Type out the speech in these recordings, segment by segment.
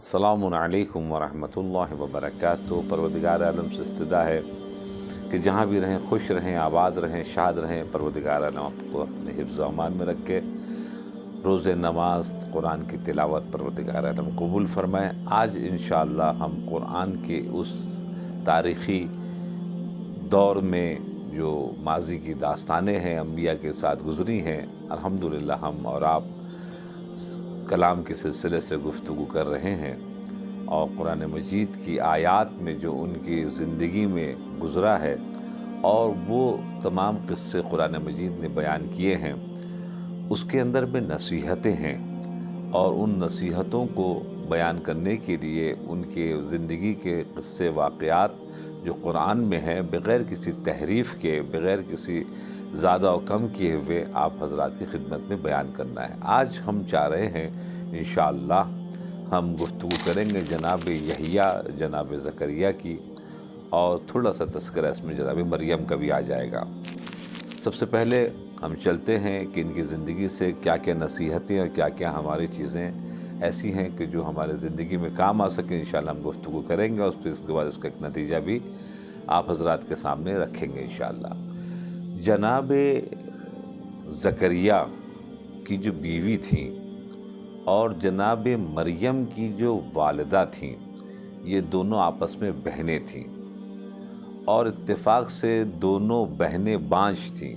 السلام علیکم ورحمۃ اللہ وبرکاتہ۔ پروردگار عالم سے استدعا ہے کہ جہاں بھی رہیں خوش رہیں، آباد رہیں، شاد رہیں۔ پروردگار عالم آپ کو اپنے حفظ و امان میں رکھے، روز نماز قرآن کی تلاوت پروردگار عالم قبول فرمائیں۔ آج انشاءاللہ ہم قرآن کے اس تاریخی دور میں جو ماضی کی داستانیں ہیں، انبیاء کے ساتھ گزری ہیں، الحمدللہ ہم اور آپ کلام کے سلسلے سے گفتگو کر رہے ہیں، اور قرآن مجید کی آیات میں جو ان کی زندگی میں گزرا ہے اور وہ تمام قصے قرآن مجید نے بیان کیے ہیں، اس کے اندر میں نصیحتیں ہیں، اور ان نصیحتوں کو بیان کرنے کے لیے ان کے زندگی کے قصے واقعات جو قرآن میں ہیں، بغیر کسی تحریف کے، بغیر کسی زیادہ و کم کیے ہوئے آپ حضرات کی خدمت میں بیان کرنا ہے۔ آج ہم چاہ رہے ہیں انشاءاللہ ہم گفتگو کریں گے جناب یحییٰ، جناب زکریا کی، اور تھوڑا سا تذکرہ اس میں جناب مریم کا بھی آ جائے گا۔ سب سے پہلے ہم چلتے ہیں کہ ان کی زندگی سے کیا کیا نصیحتیں اور کیا کیا ہماری چیزیں ایسی ہیں کہ جو ہمارے زندگی میں کام آ سکیں، انشاءاللہ ہم گفتگو کریں گے، اور پھر اس کے بعد اس کا ایک نتیجہ بھی آپ حضرات کے سامنے رکھیں گے انشاءاللہ۔ جناب زکریا کی جو بیوی تھیں اور جناب مریم کی جو والدہ تھیں، یہ دونوں آپس میں بہنیں تھیں، اور اتفاق سے دونوں بہنیں بانجھ تھیں۔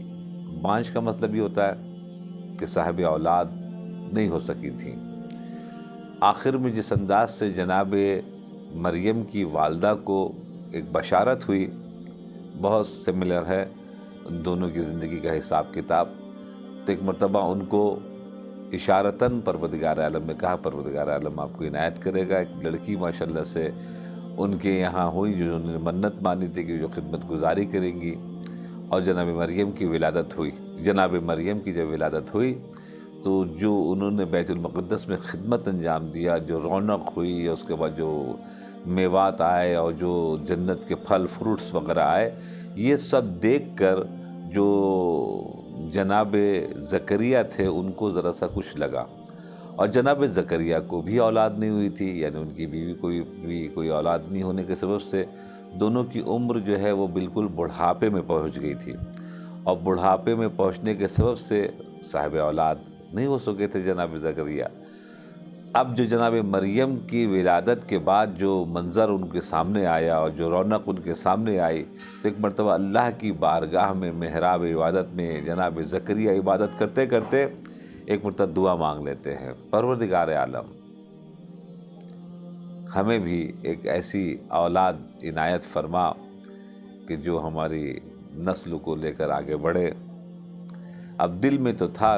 بانجھ کا مطلب یہ ہوتا ہے کہ صاحب اولاد نہیں ہو سکی تھیں۔ آخر میں جس انداز سے جناب مریم کی والدہ کو ایک بشارت ہوئی، بہت سملر ہے ان دونوں کی زندگی کا حساب کتاب۔ تو ایک مرتبہ ان کو اشارتاً پروردگار عالم نے کہا، پروردگار عالم آپ کو عنایت کرے گا، ایک لڑکی ماشاءاللہ سے ان کے یہاں ہوئی جو انہوں نے منت مانی تھی کہ جو خدمت گزاری کریں گی، اور جناب مریم کی ولادت ہوئی۔ جناب مریم کی جب ولادت ہوئی تو جو انہوں نے بیت المقدس میں خدمت انجام دیا، جو رونق ہوئی، اس کے بعد جو میوات آئے اور جو جنت کے پھل فروٹس وغیرہ آئے، یہ سب دیکھ کر جو جناب زکریا تھے ان کو ذرا سا کچھ لگا، اور جناب زکریا کو بھی اولاد نہیں ہوئی تھی، یعنی ان کی بیوی کوئی اولاد نہیں ہونے کے سبب سے دونوں کی عمر جو ہے وہ بالکل بڑھاپے میں پہنچ گئی تھی، اور بڑھاپے میں پہنچنے کے سبب سے صاحب اولاد نہیں ہو سکے تھے جناب زکریا۔ اب جو جناب مریم کی ولادت کے بعد جو منظر ان کے سامنے آیا اور جو رونق ان کے سامنے آئی، تو ایک مرتبہ اللہ کی بارگاہ میں محراب عبادت میں جناب زکریا عبادت کرتے کرتے ایک مرتبہ دعا مانگ لیتے ہیں، پروردگار عالم ہمیں بھی ایک ایسی اولاد عنایت فرما کہ جو ہماری نسل کو لے کر آگے بڑھے۔ اب دل میں تو تھا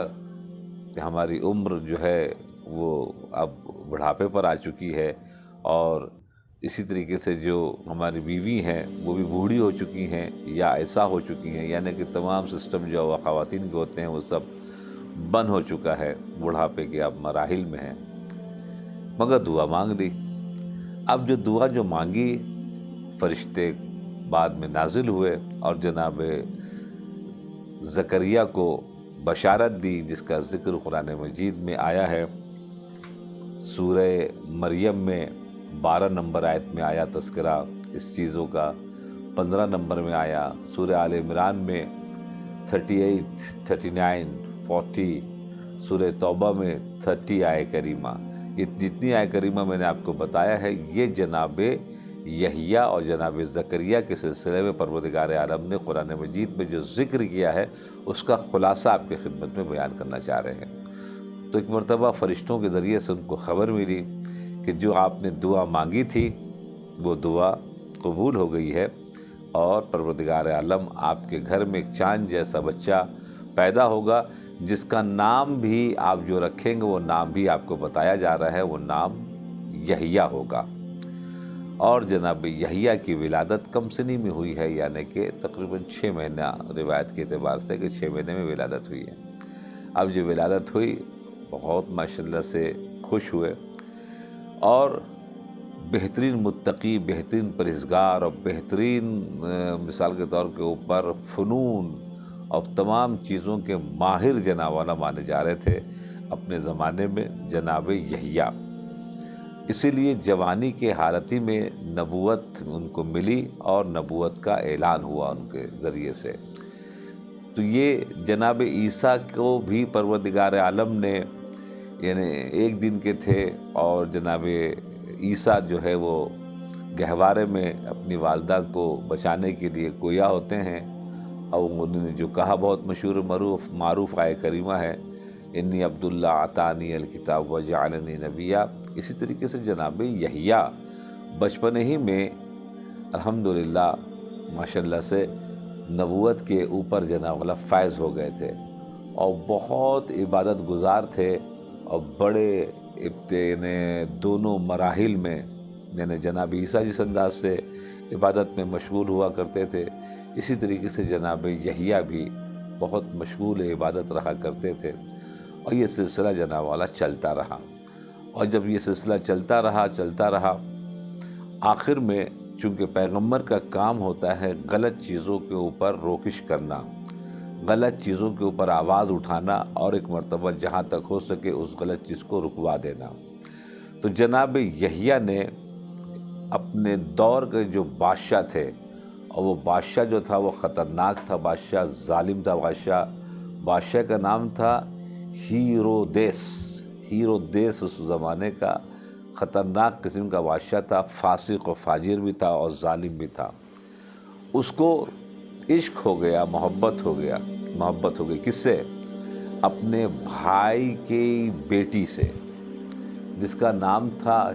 کہ ہماری عمر جو ہے وہ اب بڑھاپے پر آ چکی ہے، اور اسی طریقے سے جو ہماری بیوی ہیں وہ بھی بوڑھی ہو چکی ہیں یا ایسا ہو چکی ہیں، یعنی کہ تمام سسٹم جو خواتین کے ہوتے ہیں وہ سب بند ہو چکا ہے، بڑھاپے کے اب مراحل میں ہیں، مگر دعا مانگ لی۔ اب جو دعا جو مانگی، فرشتے بعد میں نازل ہوئے اور جناب زکریا کو بشارت دی، جس کا ذکر قرآن مجید میں آیا ہے۔ سورہ مریم میں 12 نمبر آیت میں آیا تذکرہ اس چیزوں کا، 15 نمبر میں آیا، سورہ آل عمران میں 38، 39، 40، سورہ توبہ میں 30 آیہ کریمہ۔ یہ جتنی آیہ کریمہ میں نے آپ کو بتایا ہے، یہ جناب یحییٰ اور جناب زکریا کے سلسلے میں پروردگار عالم نے قرآن مجید میں جو ذکر کیا ہے اس کا خلاصہ آپ کی خدمت میں بیان کرنا چاہ رہے ہیں۔ تو ایک مرتبہ فرشتوں کے ذریعے سے ان کو خبر ملی کہ جو آپ نے دعا مانگی تھی وہ دعا قبول ہو گئی ہے، اور پروردگار عالم آپ کے گھر میں ایک چاند جیسا بچہ پیدا ہوگا، جس کا نام بھی آپ جو رکھیں گے وہ نام بھی آپ کو بتایا جا رہا ہے، وہ نام یحییٰ ہوگا۔ اور جناب یحییٰ کی ولادت کم سنی میں ہوئی ہے، یعنی کہ تقریباً 6 مہینہ روایت کے اعتبار سے کہ 6 مہینے میں ولادت ہوئی ہے۔ اب جو ولادت ہوئی بہت ماشاءاللہ سے خوش ہوئے، اور بہترین متقی، بہترین پرہیزگار اور بہترین مثال کے طور کے اوپر فنون اور تمام چیزوں کے ماہر جناب والا مانے جا رہے تھے اپنے زمانے میں جناب یحییٰ۔ اسی لیے جوانی کے حالت ہی میں نبوت ان کو ملی اور نبوت کا اعلان ہوا ان کے ذریعے سے۔ تو یہ جناب عیسیٰ کو بھی پروردگار عالم نے یعنی ایک دن کے تھے، اور جناب عیسیٰ جو ہے وہ گہوارے میں اپنی والدہ کو بچانے کے لیے گویا ہوتے ہیں، اور انہوں نے جو کہا بہت مشہور معروف آیہ کریمہ ہے، انی عبداللہ عطانی الکتاب وجعلنی نبیہ۔ اسی طریقے سے جناب یحییٰ بچپن ہی میں الحمدللہ ماشاءاللہ سے نبوت کے اوپر جناب والا فائز ہو گئے تھے، اور بہت عبادت گزار تھے، اور بڑے دونوں مراحل میں یعنی جناب عیسیٰ جس انداز سے عبادت میں مشغول ہوا کرتے تھے، اسی طریقے سے جناب یحییٰ بھی بہت مشغول عبادت رہا کرتے تھے، اور یہ سلسلہ جناب والا چلتا رہا۔ اور جب یہ سلسلہ چلتا رہا آخر میں چونکہ پیغمبر کا کام ہوتا ہے غلط چیزوں کے اوپر روکش کرنا، غلط چیزوں کے اوپر آواز اٹھانا، اور ایک مرتبہ جہاں تک ہو سکے اس غلط چیز کو رکوا دینا۔ تو جناب یحییٰ نے اپنے دور کے جو بادشاہ تھے، اور وہ بادشاہ جو تھا وہ خطرناک تھا، بادشاہ ظالم تھا، بادشاہ کا نام تھا ہیرودیس اس زمانے کا خطرناک قسم کا بادشاہ تھا، فاسق و فاجر بھی تھا اور ظالم بھی تھا۔ اس کو عشق ہو گیا، محبت ہو گئی کس سے؟ اپنے بھائی کی بیٹی سے، جس کا نام تھا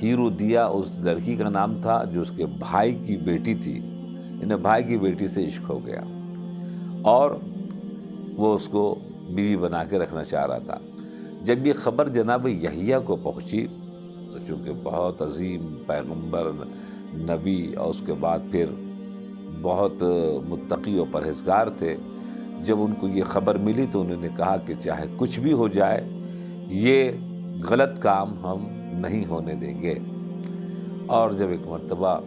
ہیرودیہ اس لڑکی کا نام تھا جو اس کے بھائی کی بیٹی تھی، انہیں بھائی کی بیٹی سے عشق ہو گیا، اور وہ اس کو بیوی بنا کے رکھنا چاہ رہا تھا۔ جب یہ خبر جناب یحییٰ کو پہنچی تو چونکہ بہت عظیم پیغمبر نبی، اور اس کے بعد پھر بہت متقی و پرہیزگار تھے، جب ان کو یہ خبر ملی تو انہوں نے کہا کہ چاہے کچھ بھی ہو جائے یہ غلط کام ہم نہیں ہونے دیں گے۔ اور جب ایک مرتبہ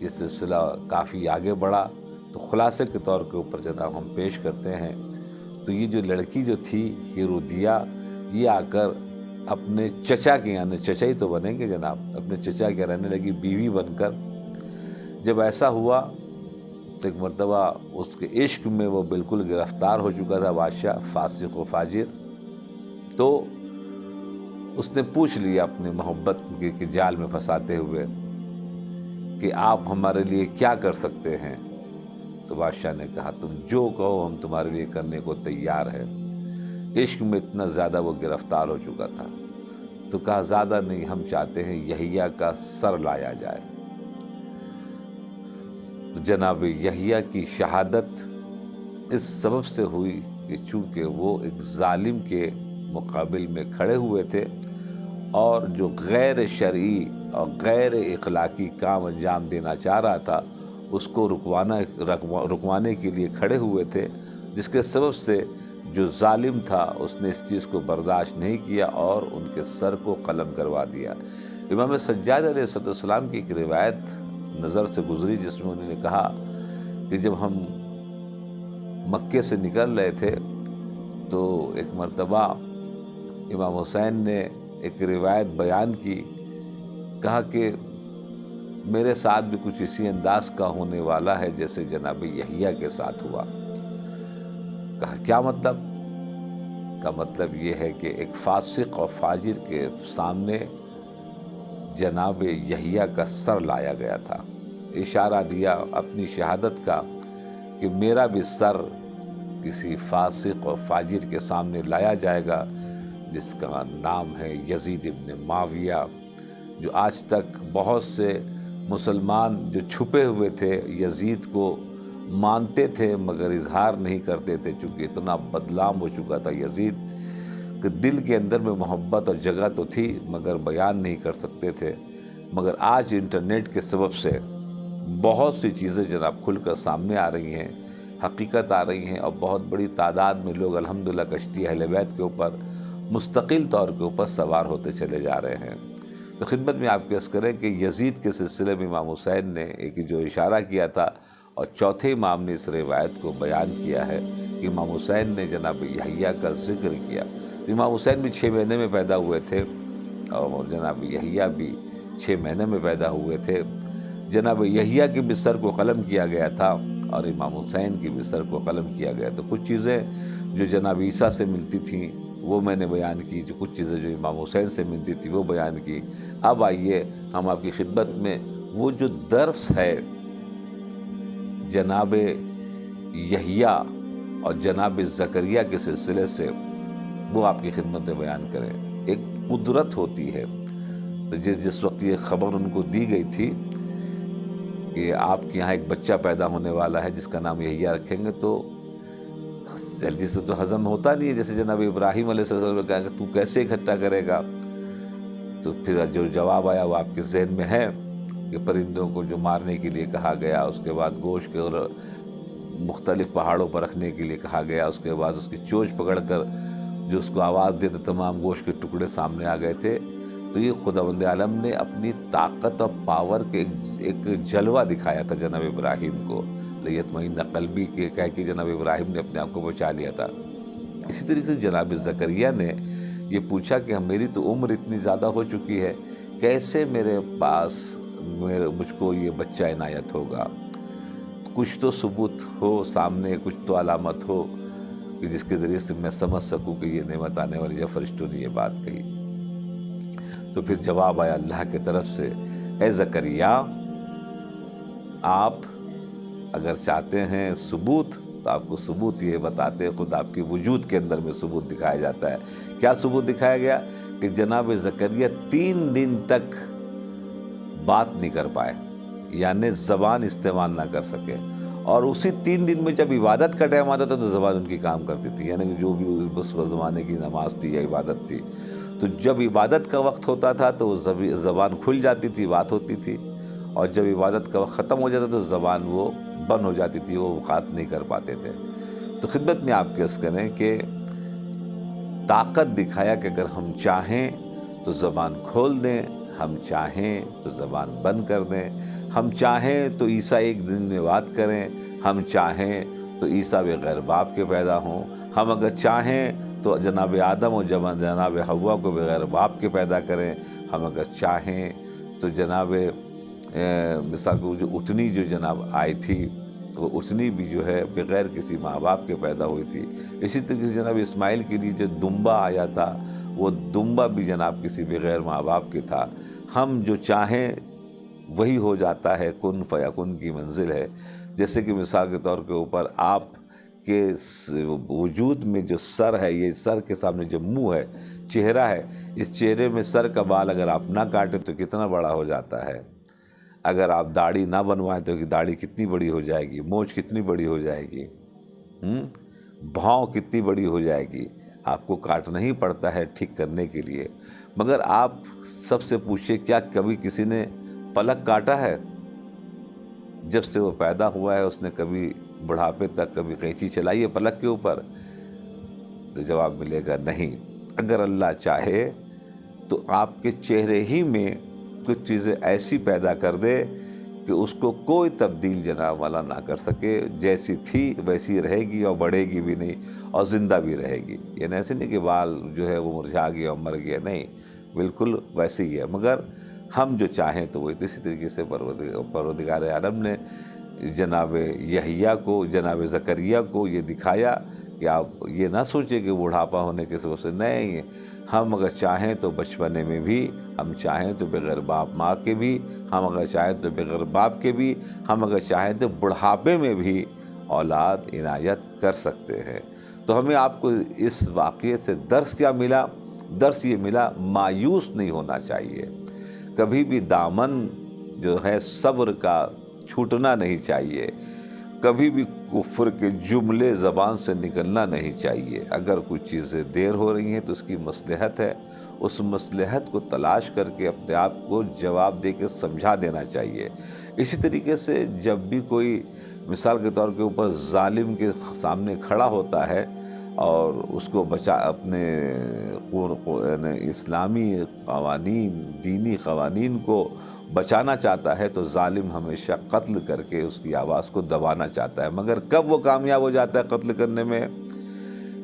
یہ سلسلہ کافی آگے بڑھا تو خلاصے کے طور کے اوپر جناب ہم پیش کرتے ہیں، تو یہ جو لڑکی جو تھی ہیرودیہ، یہ آ کر اپنے چچا کے یعنی چچا ہی تو بنیں گے جناب، اپنے چچا کے رہنے لگی بیوی بن کر۔ جب ایسا ہوا تو ایک مرتبہ اس کے عشق میں وہ بالکل گرفتار ہو چکا تھا بادشاہ فاسق و فاجر، تو اس نے پوچھ لیا اپنی محبت کے جال میں پھنساتے ہوئے کہ آپ ہمارے لیے کیا کر سکتے ہیں؟ تو بادشاہ نے کہا تم جو کہو ہم تمہارے لیے کرنے کو تیار ہے۔ عشق میں اتنا زیادہ وہ گرفتار ہو چکا تھا، تو کہا زیادہ نہیں، ہم چاہتے ہیں یحییٰ کا سر لایا جائے۔ جناب یحییٰ کی شہادت اس سبب سے ہوئی کہ چونکہ وہ ایک ظالم کے مقابل میں کھڑے ہوئے تھے، اور جو غیر شرعی اور غیر اخلاقی کام انجام دینا چاہ رہا تھا اس کو رکوانے کے لیے کھڑے ہوئے تھے، جس کے سبب سے جو ظالم تھا اس نے اس چیز کو برداشت نہیں کیا اور ان کے سر کو قلم کروا دیا۔ امام سجاد علیہ السلام کی ایک روایت نظر سے گزری جس میں انہوں نے کہا کہ جب ہم مکے سے نکل رہے تھے تو ایک مرتبہ امام حسین نے ایک روایت بیان کی، کہا کہ میرے ساتھ بھی کچھ اسی انداز کا ہونے والا ہے جیسے جناب یحییٰ کے ساتھ ہوا۔ کہا کیا مطلب؟ کا مطلب یہ ہے کہ ایک فاسق اور فاجر کے سامنے جناب یحییٰ کا سر لایا گیا تھا، اشارہ دیا اپنی شہادت کا کہ میرا بھی سر کسی فاسق اور فاجر کے سامنے لایا جائے گا جس کا نام ہے یزید ابن معاویہ، جو آج تک بہت سے مسلمان جو چھپے ہوئے تھے یزید کو مانتے تھے مگر اظہار نہیں کرتے تھے، چونکہ اتنا بدنام ہو چکا تھا یزید کہ دل کے اندر میں محبت اور جگہ تو تھی مگر بیان نہیں کر سکتے تھے۔ مگر آج انٹرنیٹ کے سبب سے بہت سی چیزیں جناب کھل کر سامنے آ رہی ہیں، حقیقت آ رہی ہیں، اور بہت بڑی تعداد میں لوگ الحمدللہ کشتی اہل بیت کے اوپر مستقل طور کے اوپر سوار ہوتے چلے جا رہے ہیں۔ تو خدمت میں آپ کے عرض کریں کہ یزید کے سلسلے میں امام حسین نے ایک جو اشارہ کیا تھا، اور چوتھے امام نے اس روایت کو بیان کیا ہے کہ امام حسین نے جناب یحییٰ کا ذکر کیا۔ امام حسین بھی 6 مہینے میں پیدا ہوئے تھے، اور جناب یحییٰ بھی 6 مہینے میں پیدا ہوئے تھے۔ جناب یحییٰ کے بھی سر کو قلم کیا گیا تھا اور امام حسین کی بھی سر کو قلم کیا گیا۔ تو کچھ چیزیں جو جناب عیسیٰ سے ملتی تھیں وہ میں نے بیان کی، جو کچھ چیزیں جو امام حسین سے ملتی تھی وہ بیان کی۔ اب آئیے ہم آپ کی خدمت میں وہ جو درس ہے جناب یحییٰ اور جناب زکریا کے سلسلے سے وہ آپ کی خدمت میں بیان کریں۔ ایک قدرت ہوتی ہے، تو جس وقت یہ خبر ان کو دی گئی تھی کہ آپ کے یہاں ایک بچہ پیدا ہونے والا ہے جس کا نام یحییٰ رکھیں گے، تو جلدی سے تو ہضم ہوتا نہیں ہے۔ جیسے جناب ابراہیم علیہ السلام نے کہا کہ تو کیسے اکٹھا کرے گا، تو پھر جو جواب آیا وہ آپ کے ذہن میں ہے کہ پرندوں کو جو مارنے کے لیے کہا گیا، اس کے بعد گوشت کے اور مختلف پہاڑوں پر رکھنے کے لیے کہا گیا، اس کے بعد اس کی چونچ پکڑ کر جو اس کو آواز دے تو تمام گوشت کے ٹکڑے سامنے آ گئے تھے۔ تو یہ خداوند عالم نے اپنی طاقت اور پاور کے ایک جلوہ دکھایا تھا جناب ابراہیم کو، لیطمئن قلبی کے کہہ کے جناب ابراہیم نے اپنے آپ کو بچا لیا تھا۔ اسی طریقے سے جناب زکریا نے یہ پوچھا کہ میری تو عمر اتنی زیادہ ہو چکی ہے، کیسے میرے پاس مجھ کو یہ بچہ عنایت ہوگا؟ کچھ تو ثبوت ہو سامنے، کچھ تو علامت ہو کہ جس کے ذریعے سے میں سمجھ سکوں کہ یہ نعمت آنے والی ہے۔ فرشتوں نے یہ بات کہی تو پھر جواب آیا اللہ کی طرف سے، اے زکریا آپ اگر چاہتے ہیں ثبوت تو آپ کو ثبوت یہ بتاتے، خود آپ کے وجود کے اندر میں ثبوت دکھایا جاتا ہے۔ کیا ثبوت دکھایا گیا؟ کہ جناب زکریا 3 دن تک بات نہیں کر پائے، یعنی زبان استعمال نہ کر سکے، اور اسی 3 دن میں جب عبادت کا ٹائم آتا تھا تو زبان ان کی کام کرتی تھی، یعنی کہ جو بھی اس زمانے کی نماز تھی یا عبادت تھی، تو جب عبادت کا وقت ہوتا تھا تو وہ زبان کھل جاتی تھی، بات ہوتی تھی، اور جب عبادت کا وقت ختم ہو جاتا تو زبان وہ بند ہو جاتی تھی، وہ بات نہیں کر پاتے تھے۔ تو خدمت میں آپ کے عرض کریں کہ طاقت دکھایا کہ اگر ہم چاہیں تو زبان کھول دیں، ہم چاہیں تو زبان بند کر دیں، ہم چاہیں تو عیسیٰ ایک دن میں بات کریں، ہم چاہیں تو عیسیٰ بغیر باپ کے پیدا ہوں، ہم اگر چاہیں تو جناب آدم اور جناب حوا کو بغیر باپ کے پیدا کریں، ہم اگر چاہیں تو جناب مثال کو جو اٹھنی جو جناب آئی تھی وہ اٹھنی بھی جو ہے بغیر کسی ماں باپ کے پیدا ہوئی تھی۔ اسی طریقے سے جناب اسماعیل کے لیے جو دمبا آیا تھا وہ دمبا بھی جناب کسی بغیر ماں باپ کے تھا۔ ہم جو چاہیں وہی ہو جاتا ہے، کن فیکن کی منزل ہے۔ جیسے کہ مثال کے طور کے اوپر آپ کے وجود میں جو سر ہے، یہ سر کے سامنے جو منہ ہے، چہرہ ہے، اس چہرے میں سر کا بال اگر آپ نہ کاٹیں تو کتنا بڑا ہو جاتا ہے، اگر آپ داڑھی نہ بنوائیں تو داڑھی کتنی بڑی ہو جائے گی، مونچھ کتنی بڑی ہو جائے گی، بھاؤں کتنی بڑی ہو جائے گی۔ آپ کو کاٹنا ہی پڑتا ہے ٹھیک کرنے کے لیے۔ مگر آپ سب سے پوچھیں کیا کبھی کسی نے پلک کاٹا ہے؟ جب سے وہ پیدا ہوا ہے اس نے کبھی بڑھاپے تک کبھی قینچی چلائی ہے پلک کے اوپر؟ تو جواب ملے گا نہیں۔ اگر اللہ چاہے تو آپ کے چہرے ہی میں کچھ چیزیں ایسی پیدا کر دے کہ اس کو کوئی تبدیل جناب والا نہ کر سکے، جیسی تھی ویسی رہے گی اور بڑھے گی بھی نہیں اور زندہ بھی رہے گی۔ یعنی ایسے نہیں کہ بال جو ہے وہ مرجھا گیا اور مر گیا، نہیں، بالکل ویسے ہی ہے۔ مگر ہم جو چاہیں تو وہ اسی طریقے سے پروردگار عالم نے جناب یحییٰ کو، جناب زکریا کو یہ دکھایا کہ آپ یہ نہ سوچیں کہ بڑھاپا ہونے کے سبب سے، نہیں، ہم اگر چاہیں تو بچپنے میں بھی، ہم چاہیں تو بغیر باپ ماں کے بھی، ہم اگر چاہیں تو بغیر باپ کے بھی، ہم اگر چاہیں تو بڑھاپے میں بھی اولاد عنایت کر سکتے ہیں۔ تو ہمیں آپ کو اس واقعے سے درس کیا ملا؟ درس یہ ملا مایوس نہیں ہونا چاہیے، کبھی بھی دامن جو ہے صبر کا چھوٹنا نہیں چاہیے، کبھی بھی کفر کے جملے زبان سے نکلنا نہیں چاہیے۔ اگر کچھ چیزیں دیر ہو رہی ہیں تو اس کی مصلحت ہے، اس مصلحت کو تلاش کر کے اپنے آپ کو جواب دے کے سمجھا دینا چاہیے۔ اسی طریقے سے جب بھی کوئی مثال کے طور کے اوپر ظالم کے سامنے کھڑا ہوتا ہے اور اس کو اپنے اسلامی قوانین، دینی قوانین کو بچانا چاہتا ہے تو ظالم ہمیشہ قتل کر کے اس کی آواز کو دبانا چاہتا ہے، مگر کب وہ کامیاب ہو جاتا ہے قتل کرنے میں؟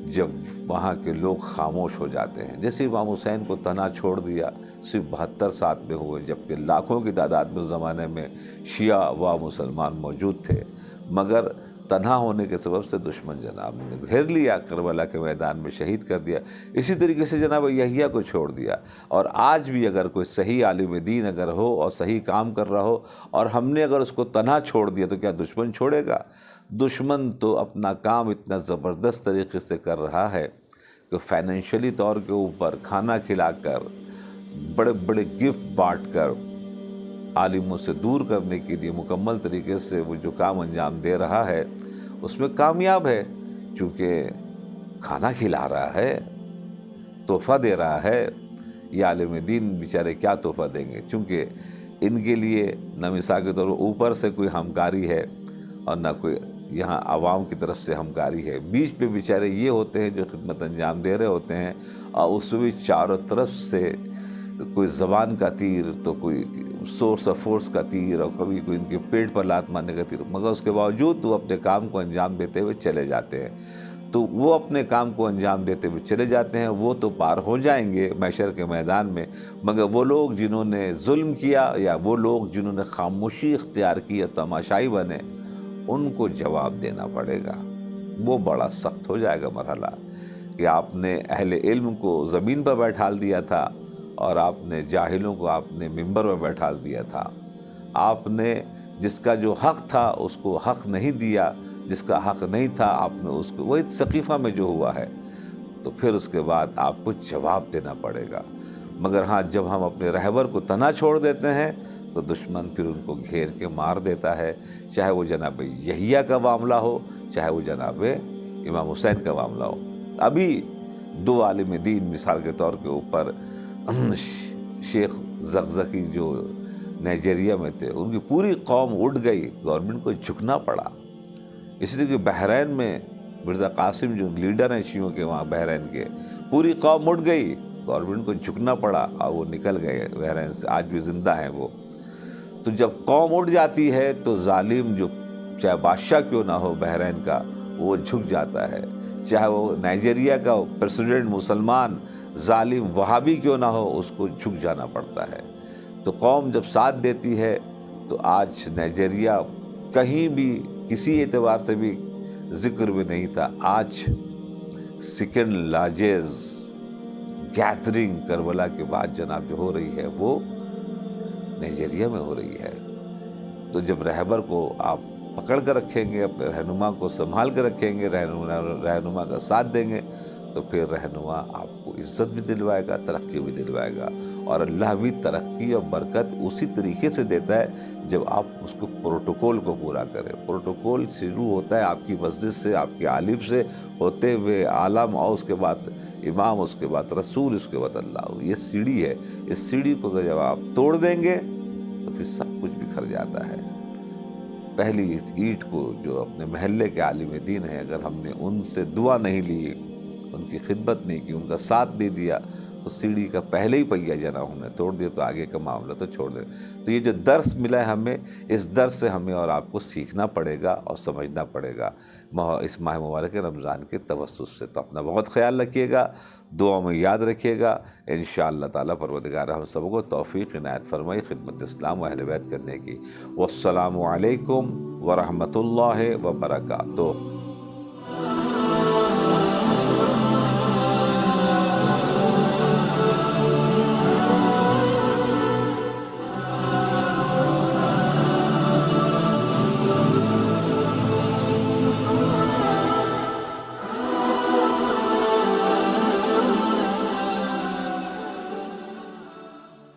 جب وہاں کے لوگ خاموش ہو جاتے ہیں. جیسے امام حسین کو تنہا چھوڑ دیا، صرف 72 ساتھ میں ہوئے، جبکہ لاکھوں کی تعداد میں اس زمانے میں شیعہ و مسلمان موجود تھے، مگر تنہا ہونے کے سبب سے دشمن جناب نے گھیر لیا، کربلا کے میدان میں شہید کر دیا. اسی طریقے سے جناب یحییٰ کو چھوڑ دیا. اور آج بھی اگر کوئی صحیح عالم دین اگر ہو اور صحیح کام کر رہا ہو اور ہم نے اگر اس کو تنہا چھوڑ دیا تو کیا دشمن چھوڑے گا؟ دشمن تو اپنا کام اتنا زبردست طریقے سے کر رہا ہے کہ فائنینشلی طور کے اوپر کھانا کھلا کر، بڑے بڑے گفٹ بانٹ کر عالموں سے دور کرنے کے لیے مکمل طریقے سے وہ جو کام انجام دے رہا ہے اس میں کامیاب ہے، چونکہ کھانا کھلا رہا ہے، تحفہ دے رہا ہے. یہ عالم دین بیچارے کیا تحفہ دیں گے؟ چونکہ ان کے لیے نہ مثال کے طور پر اوپر سے کوئی ہمکاری ہے اور نہ کوئی یہاں عوام کی طرف سے ہمکاری ہے. بیچ پہ بیچارے یہ ہوتے ہیں جو خدمت انجام دے رہے ہوتے ہیں، اور اس میں بھی چاروں طرف سے کوئی زبان کا تیر تو کوئی سورس آف فورس کا تیر اور کبھی کوئی ان کے پیٹ پر لات مارنے کا تیر، مگر اس کے باوجود وہ اپنے کام کو انجام دیتے ہوئے چلے جاتے ہیں. تو وہ اپنے کام کو انجام دیتے ہوئے چلے جاتے ہیں، وہ تو پار ہو جائیں گے محشر کے میدان میں، مگر وہ لوگ جنہوں نے ظلم کیا یا وہ لوگ جنہوں نے خاموشی اختیار کی یا تماشائی بنے، ان کو جواب دینا پڑے گا. وہ بڑا سخت ہو جائے گا مرحلہ کہ آپ نے اہل علم کو زمین پر بیٹھال دیا تھا اور آپ نے جاہلوں کو آپ نے ممبر پر بیٹھال دیا تھا. آپ نے جس کا جو حق تھا اس کو حق نہیں دیا، جس کا حق نہیں تھا آپ نے اس کو، وہی ثقیفہ میں جو ہوا ہے. تو پھر اس کے بعد آپ کو جواب دینا پڑے گا. مگر ہاں جب ہم اپنے رہبر کو تنہا چھوڑ دیتے ہیں تو دشمن پھر ان کو گھیر کے مار دیتا ہے، چاہے وہ جناب یحییٰ کا معاملہ ہو، چاہے وہ جناب امام حسین کا معاملہ ہو. ابھی 2 عالم دین مثال کے طور کے اوپر شیخ زقزقی جو نائجیریا میں تھے، ان کی پوری قوم اٹھ گئی، گورنمنٹ کو جھکنا پڑا. اسی طرح کہ بحرین میں مرزا قاسم جو لیڈر ہیں شیعوں کے وہاں بحرین کے، پوری قوم اٹھ گئی، گورنمنٹ کو جھکنا پڑا اور وہ نکل گئے بحرین سے. آج بھی زندہ ہیں وہ. تو جب قوم اٹھ جاتی ہے تو ظالم جو چاہے بادشاہ کیوں نہ ہو بحرین کا، وہ جھک جاتا ہے. چاہے وہ نائجیریا کا پریزیڈنٹ مسلمان ظالم وہابی کیوں نہ ہو، اس کو جھک جانا پڑتا ہے. تو قوم جب ساتھ دیتی ہے تو آج نائجیریا کہیں بھی کسی اعتبار سے بھی ذکر بھی نہیں تھا. آج سیکنڈ لارجسٹ گیدرنگ کربلا کے بعد جناب جو ہو رہی ہے وہ نائجیریا میں ہو رہی ہے. تو جب رہبر کو آپ پکڑ کر رکھیں گے، اپنے رہنما کو سنبھال کر رکھیں گے، رہنما کا ساتھ دیں گے، تو پھر رہنما آپ کو عزت بھی دلوائے گا، ترقی بھی دلوائے گا. اور اللہ بھی ترقی اور برکت اسی طریقے سے دیتا ہے جب آپ اس کو پروٹوکول کو پورا کریں. پروٹوکول شروع ہوتا ہے آپ کی مسجد سے، آپ کے عالم سے ہوتے ہوئے عالم، اور اس کے بعد امام، اس کے بعد رسول، اس کے بعد اللہ. یہ سیڑھی ہے. اس سیڑھی کو جب آپ توڑ دیں گے تو پھر سب کچھ بکھر جاتا ہے. پہلی اینٹ کو جو اپنے محلے کے عالم دین ہیں، اگر ہم نے ان سے دعا نہیں لی، ان کی خدمت نہیں کی، ان کا ساتھ نہیں دیا، تو سیڑھی کا پہلے ہی پہیہ جنا ہم نے توڑ دیا، تو آگے کا معاملہ تو چھوڑ دیں. تو یہ جو درس ملا ہے ہمیں، اس درس سے ہمیں اور آپ کو سیکھنا پڑے گا اور سمجھنا پڑے گا اس ماہ مبارک رمضان کے توسط سے. تو اپنا بہت خیال رکھیے گا، دعاؤں میں یاد رکھیے گا. انشاءاللہ تعالیٰ پروردگار ہم سب کو توفیق عنایت فرمائی خدمت اسلام و اہل بیت کرنے کی. والسلام علیکم ورحمۃ اللہ وبرکاتہ.